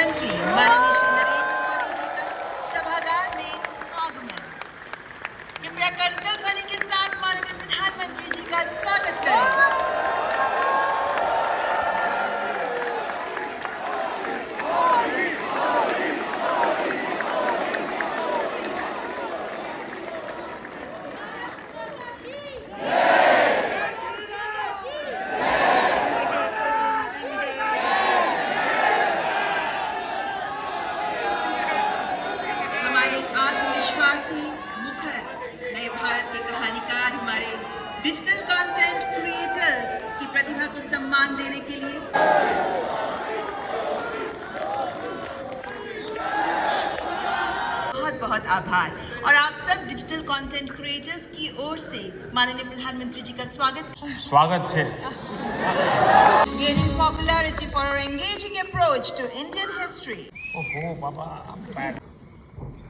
प्रधानमंत्री माननीय श्री नरेंद्र मोदी जी का सभागार में आगमन। कृपया करतल ध्वनि के साथ माननीय प्रधानमंत्री जी का स्वागत करें। हमारे आत्मविश्वासी मुखर नए भारत के कहानीकार, हमारे डिजिटल कंटेंट क्रिएटर्स की प्रतिभा को सम्मान देने के लिए बहुत बहुत आभार। और आप सब डिजिटल कंटेंट क्रिएटर्स की ओर से माननीय प्रधानमंत्री जी का स्वागत है। Gaining popularity for our engaging approach to Indian history. ओहो बाबा,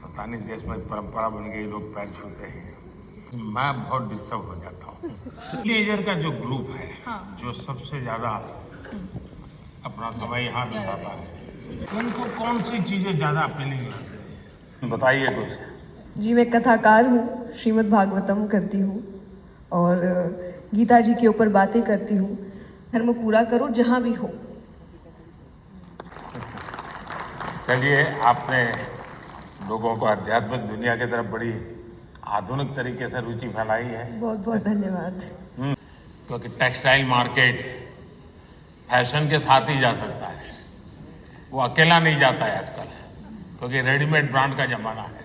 पता नहीं देश में परंपरा बन गई, लोग पैर छूते हैं। मैं बहुत डिस्टर्ब हो जाता हूँ। टीनेजर का जो ग्रुप है, जो सबसे ज्यादा अपना समय यहाँ बिताता है, उनको कौन सी चीजें ज्यादा अपीलिंग लगती है? बताइए कुछ। जी, मैं कथाकार हूँ, श्रीमद् भागवतम करती हूँ और गीता जी के ऊपर बातें करती हूँ। धर्म पूरा करो जहाँ भी हो। चलिए, आपने लोगों को आध्यात्मिक दुनिया की तरफ बड़ी आधुनिक तरीके से रुचि फैलाई है। बहुत बहुत धन्यवाद। क्योंकि टेक्सटाइल मार्केट फैशन के साथ ही जा सकता है, वो अकेला नहीं जाता है आजकल, क्योंकि रेडीमेड ब्रांड का जमाना है।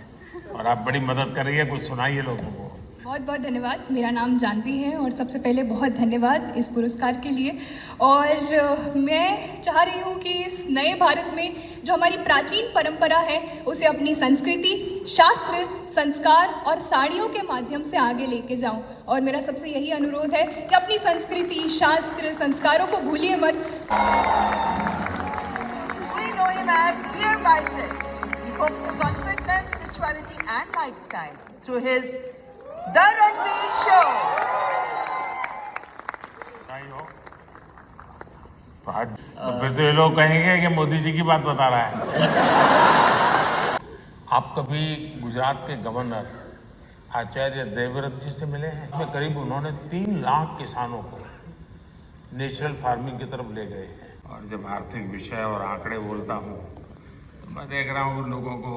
और आप बड़ी मदद कर रही है, कुछ सुनाइए लोगों को। बहुत बहुत धन्यवाद। मेरा नाम जानवी है और सबसे पहले बहुत धन्यवाद इस पुरस्कार के लिए। और मैं चाह रही हूँ कि इस नए भारत में जो हमारी प्राचीन परंपरा है, उसे अपनी संस्कृति, शास्त्र, संस्कार और साड़ियों के माध्यम से आगे लेके जाऊँ। और मेरा सबसे यही अनुरोध है कि अपनी संस्कृति, शास्त्र, संस्कारों को भूलिए मत। We know him as Beer Biceps. He focuses on fitness, spirituality and lifestyle through his The Ranveer Show. तो फिर तो ये लोग कहेंगे कि मोदी जी की बात बता रहा है। आप कभी गुजरात के गवर्नर आचार्य देवव्रत जी से मिले हैं? में करीब उन्होंने 3 लाख किसानों को नेचुरल फार्मिंग की तरफ ले गए हैं। और जब आर्थिक विषय और आंकड़े बोलता हूँ तो मैं देख रहा हूँ लोगों को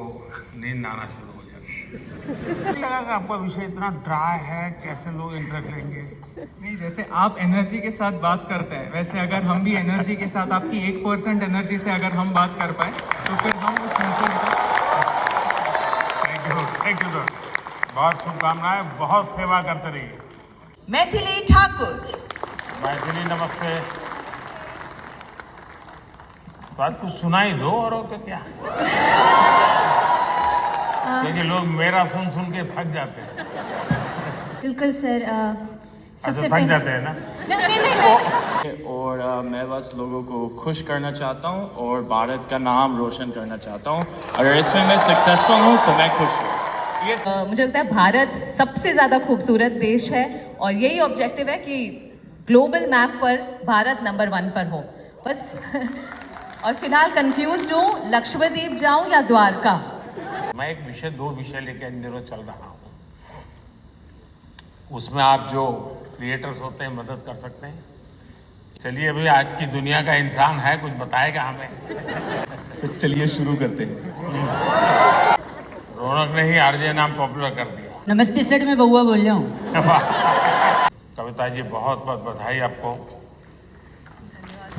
नींद आना शुरू हो जाती है। लगा कि आपका विषय इतना ड्राई है, कैसे लोग इंटरेस्ट लेंगे? नहीं, जैसे आप एनर्जी के साथ बात करते हैं, वैसे अगर हम भी एनर्जी के साथ, आपकी 1% एनर्जी से अगर हम बात कर पाए तो फिर हम उस मैसेज को। थैंक यू सर, बहुत शुभकामनाएं, बहुत सेवा करते रहिए। मैथिली ठाकुर। मैथिली नमस्ते। बात कुछ सुनाई दो और तो क्या, क्योंकि लोग मेरा सुन सुन के थक जाते हैं। बिल्कुल सर। अच्छा, थक जाते हैं ना? नहीं। और मैं बस लोगों को खुश करना चाहता हूँ और भारत का नाम रोशन करना चाहता हूँ। अगर इसमें मैं सक्सेसफुल हूँ तो मैं खुश हूँ। मुझे लगता है भारत सबसे ज़्यादा खूबसूरत देश है और यही ऑब्जेक्टिव है कि ग्लोबल मैप पर भारत नंबर 1 पर हो बस। और फिलहाल कंफ्यूज्ड हूँ, लक्षद्वीप जाऊँ या द्वारका। मैं एक विषय, 2 विषय लेकर निरोध चल रहा हूँ, उसमें आप जो क्रिएटर्स होते हैं मदद कर सकते हैं। चलिए, अभी आज की दुनिया का इंसान है, कुछ बताएगा हमें। तो चलिए शुरू करते हैं। रौनक ने ही आरजे नाम पॉपुलर कर दिया। नमस्ते सर, मैं बउआ बोल रहा हूँ। कविता जी, बहुत बहुत बधाई आपको।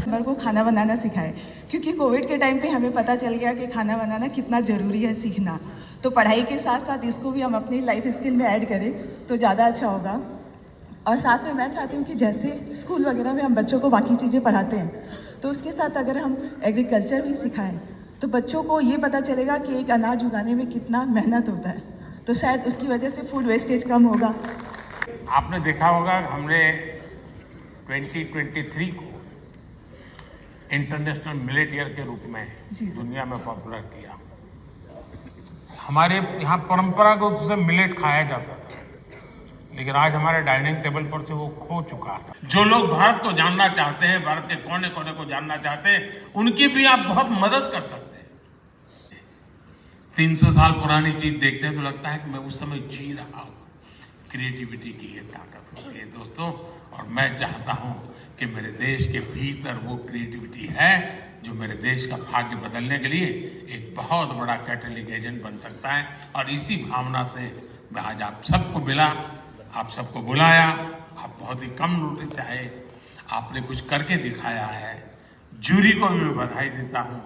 मेरे को खाना बनाना सिखाए, क्योंकि कोविड के टाइम पे हमें पता चल गया कि खाना बनाना कितना ज़रूरी है सीखना। तो पढ़ाई के साथ साथ इसको भी हम अपनी लाइफ स्किल में ऐड करें तो ज़्यादा अच्छा होगा। और साथ में मैं चाहती हूँ कि जैसे स्कूल वगैरह में हम बच्चों को बाकी चीज़ें पढ़ाते हैं, तो उसके साथ अगर हम एग्रीकल्चर भी सिखाएं तो बच्चों को ये पता चलेगा कि एक अनाज उगाने में कितना मेहनत होता है। तो शायद उसकी वजह से फूड वेस्टेज कम होगा। आपने देखा होगा, हमने 2023 को इंटरनेशनल मिलेट ईयर के रूप में दुनिया में पॉपुलर किया। हमारे यहाँ परंपरागत रूप से मिलेट खाया जाता था, लेकिन आज हमारे डाइनिंग टेबल पर से वो खो चुका है। जो लोग भारत को जानना चाहते हैं, भारत के कोने कोने को जानना चाहते हैं, उनकी भी आप बहुत मदद कर सकते हैं। 300 साल पुरानी चीज देखते हैं तो लगता है कि मैं उस समय जी रहा हूँ। क्रिएटिविटी की ये ताकत होती है दोस्तों, और मैं चाहता हूँ कि मेरे देश के भीतर वो क्रिएटिविटी है जो मेरे देश का भाग्य बदलने के लिए एक बहुत बड़ा कैटलिक एजेंट बन सकता है। और इसी भावना से मैं आज आप सबको मिला, आप सबको बुलाया। आप बहुत ही कम नोटिस से आए, आपने कुछ करके दिखाया है। जूरी को भी मैं बधाई देता हूँ,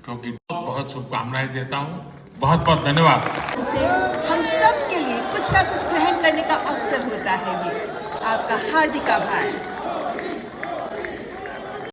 क्योंकि बहुत बहुत शुभकामनाएं देता हूँ। बहुत बहुत धन्यवाद। से हम सब के लिए कुछ ना कुछ ग्रहण करने का अवसर होता है। ये आपका हार्दिक आभार।